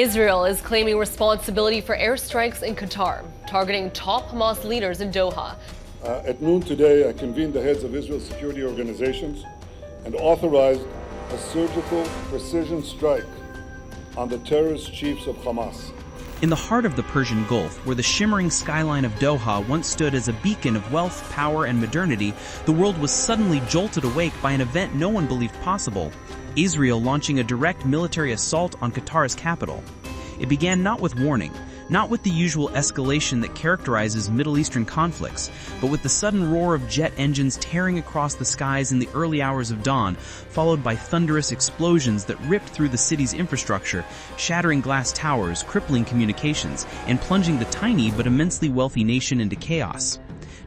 Israel is claiming responsibility for airstrikes in Qatar, targeting top Hamas leaders in Doha. At noon today, I convened the heads of Israel's security organizations and authorized a surgical precision strike on the terrorist chiefs of Hamas. In the heart of the Persian Gulf, where the shimmering skyline of Doha once stood as a beacon of wealth, power, and modernity, the world was suddenly jolted awake by an event no one believed possible: Israel launching a direct military assault on Qatar's capital. It began not with warning, not with the usual escalation that characterizes Middle Eastern conflicts, but with the sudden roar of jet engines tearing across the skies in the early hours of dawn, followed by thunderous explosions that ripped through the city's infrastructure, shattering glass towers, crippling communications, and plunging the tiny but immensely wealthy nation into chaos.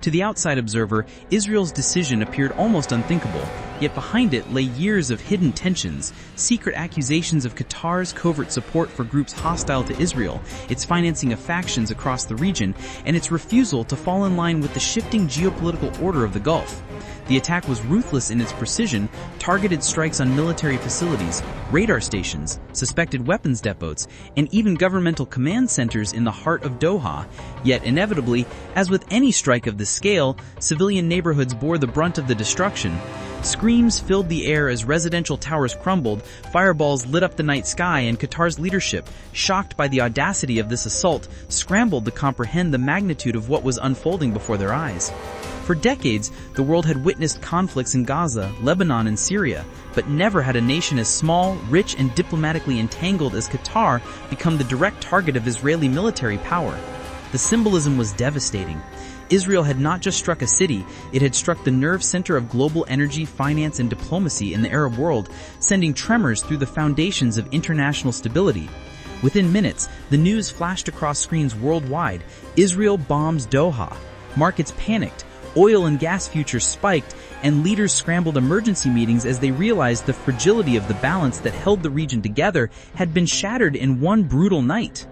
To the outside observer, Israel's decision appeared almost unthinkable, yet behind it lay years of hidden tensions, secret accusations of Qatar's covert support for groups hostile to Israel, its financing of factions across the region, and its refusal to fall in line with the shifting geopolitical order of the Gulf. The attack was ruthless in its precision, targeted strikes on military facilities, radar stations, suspected weapons depots, and even governmental command centers in the heart of Doha. Yet inevitably, as with any strike of this scale, civilian neighborhoods bore the brunt of the destruction. Screams filled the air as residential towers crumbled, fireballs lit up the night sky, and Qatar's leadership, shocked by the audacity of this assault, scrambled to comprehend the magnitude of what was unfolding before their eyes. For decades, the world had witnessed conflicts in Gaza, Lebanon, and Syria, but never had a nation as small, rich, and diplomatically entangled as Qatar become the direct target of Israeli military power. The symbolism was devastating. Israel had not just struck a city, it had struck the nerve center of global energy, finance, and diplomacy in the Arab world, sending tremors through the foundations of international stability. Within minutes, the news flashed across screens worldwide: Israel bombs Doha. Markets panicked. Oil and gas futures spiked, and leaders scrambled emergency meetings as they realized the fragility of the balance that held the region together had been shattered in one brutal night.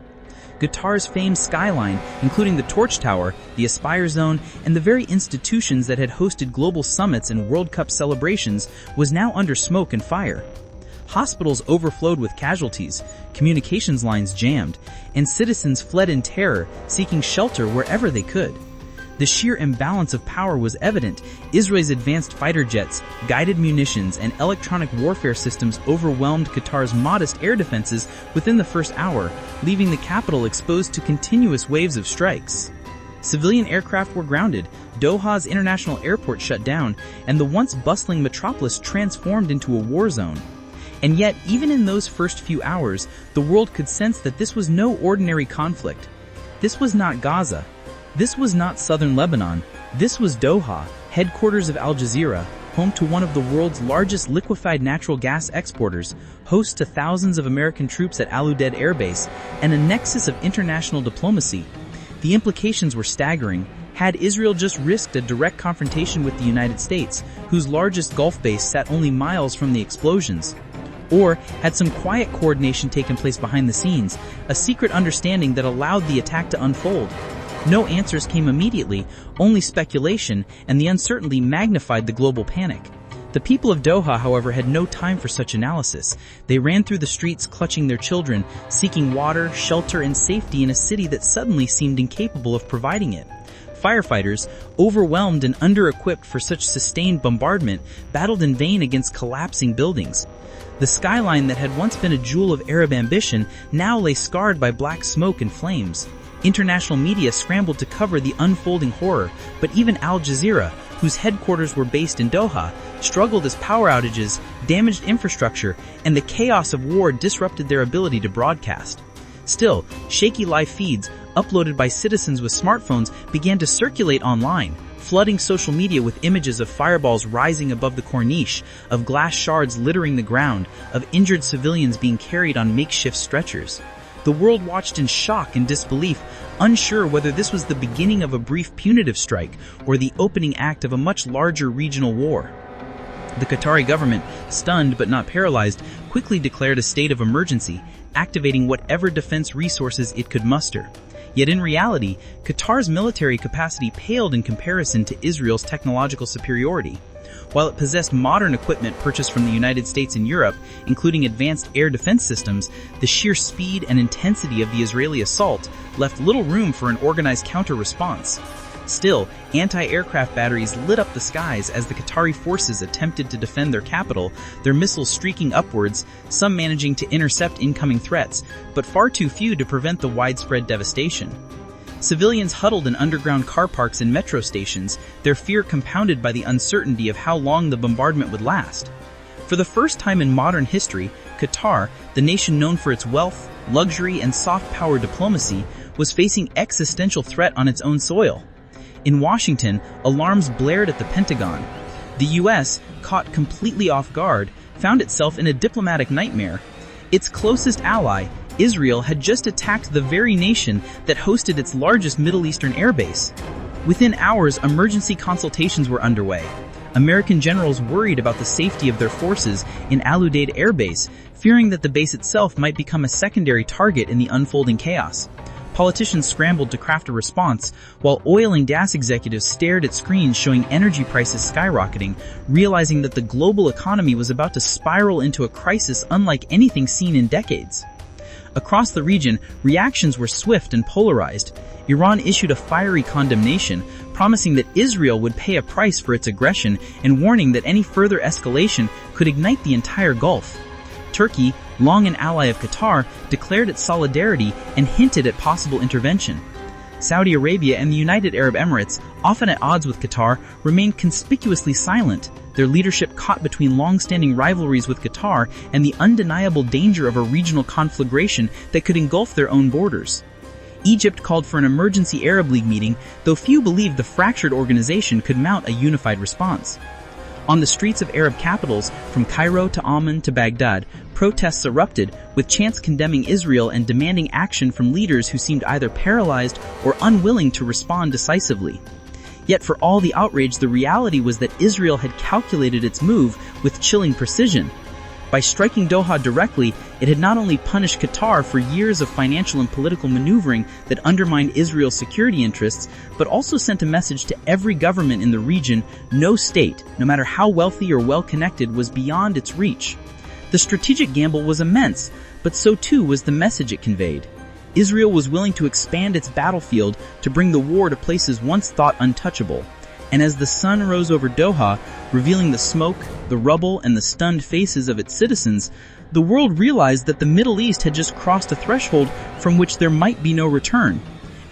Qatar's famed skyline, including the Torch Tower, the Aspire Zone, and the very institutions that had hosted global summits and World Cup celebrations, was now under smoke and fire. Hospitals overflowed with casualties, communications lines jammed, and citizens fled in terror, seeking shelter wherever they could. The sheer imbalance of power was evident. Israel's advanced fighter jets, guided munitions, and electronic warfare systems overwhelmed Qatar's modest air defenses within the first hour, leaving the capital exposed to continuous waves of strikes. Civilian aircraft were grounded, Doha's international airport shut down, and the once bustling metropolis transformed into a war zone. And yet, even in those first few hours, the world could sense that this was no ordinary conflict. This was not Gaza. This was not southern Lebanon. This was Doha, headquarters of Al Jazeera, home to one of the world's largest liquefied natural gas exporters, host to thousands of American troops at Al Udeid Air Base, and a nexus of international diplomacy. The implications were staggering. Had Israel just risked a direct confrontation with the United States, whose largest Gulf base sat only miles from the explosions? Or had some quiet coordination taken place behind the scenes, a secret understanding that allowed the attack to unfold? No answers came immediately, only speculation, and the uncertainty magnified the global panic. The people of Doha, however, had no time for such analysis. They ran through the streets clutching their children, seeking water, shelter, and safety in a city that suddenly seemed incapable of providing it. Firefighters, overwhelmed and under-equipped for such sustained bombardment, battled in vain against collapsing buildings. The skyline that had once been a jewel of Arab ambition now lay scarred by black smoke and flames. International media scrambled to cover the unfolding horror, but even Al Jazeera, whose headquarters were based in Doha, struggled as power outages, damaged infrastructure, and the chaos of war disrupted their ability to broadcast. Still, shaky live feeds, uploaded by citizens with smartphones, began to circulate online, flooding social media with images of fireballs rising above the corniche, of glass shards littering the ground, of injured civilians being carried on makeshift stretchers. The world watched in shock and disbelief, unsure whether this was the beginning of a brief punitive strike or the opening act of a much larger regional war. The Qatari government, stunned but not paralyzed, quickly declared a state of emergency, activating whatever defense resources it could muster. Yet in reality, Qatar's military capacity paled in comparison to Israel's technological superiority. While it possessed modern equipment purchased from the United States and Europe, including advanced air defense systems, the sheer speed and intensity of the Israeli assault left little room for an organized counter-response. Still, anti-aircraft batteries lit up the skies as the Qatari forces attempted to defend their capital, their missiles streaking upwards, some managing to intercept incoming threats, but far too few to prevent the widespread devastation. Civilians huddled in underground car parks and metro stations, their fear compounded by the uncertainty of how long the bombardment would last. For the first time in modern history, Qatar, the nation known for its wealth, luxury, and soft power diplomacy, was facing existential threat on its own soil. In Washington, alarms blared at the Pentagon. The U.S., caught completely off guard, found itself in a diplomatic nightmare. Its closest ally, Israel, had just attacked the very nation that hosted its largest Middle Eastern airbase. Within hours, emergency consultations were underway. American generals worried about the safety of their forces in Al Udeid Air Base, fearing that the base itself might become a secondary target in the unfolding chaos. Politicians scrambled to craft a response, while oil and gas executives stared at screens showing energy prices skyrocketing, realizing that the global economy was about to spiral into a crisis unlike anything seen in decades. Across the region, reactions were swift and polarized. Iran issued a fiery condemnation, promising that Israel would pay a price for its aggression and warning that any further escalation could ignite the entire Gulf. Turkey, long an ally of Qatar, declared its solidarity and hinted at possible intervention. Saudi Arabia and the United Arab Emirates, often at odds with Qatar, remained conspicuously silent, their leadership caught between long-standing rivalries with Qatar and the undeniable danger of a regional conflagration that could engulf their own borders. Egypt called for an emergency Arab League meeting, though few believed the fractured organization could mount a unified response. On the streets of Arab capitals, from Cairo to Amman to Baghdad, protests erupted, with chants condemning Israel and demanding action from leaders who seemed either paralyzed or unwilling to respond decisively. Yet for all the outrage, the reality was that Israel had calculated its move with chilling precision. By striking Doha directly, it had not only punished Qatar for years of financial and political maneuvering that undermined Israel's security interests, but also sent a message to every government in the region: no state, no matter how wealthy or well-connected, was beyond its reach. The strategic gamble was immense, but so too was the message it conveyed. Israel was willing to expand its battlefield to bring the war to places once thought untouchable. And as the sun rose over Doha, revealing the smoke, the rubble, and the stunned faces of its citizens, the world realized that the Middle East had just crossed a threshold from which there might be no return.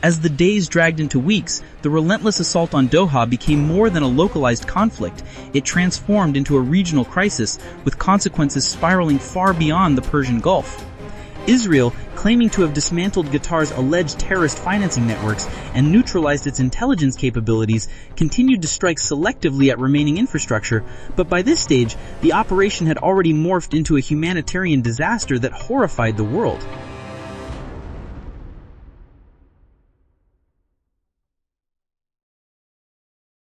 As the days dragged into weeks, the relentless assault on Doha became more than a localized conflict. It transformed into a regional crisis, with consequences spiraling far beyond the Persian Gulf. Israel, claiming to have dismantled Qatar's alleged terrorist financing networks and neutralized its intelligence capabilities, continued to strike selectively at remaining infrastructure, but by this stage, the operation had already morphed into a humanitarian disaster that horrified the world.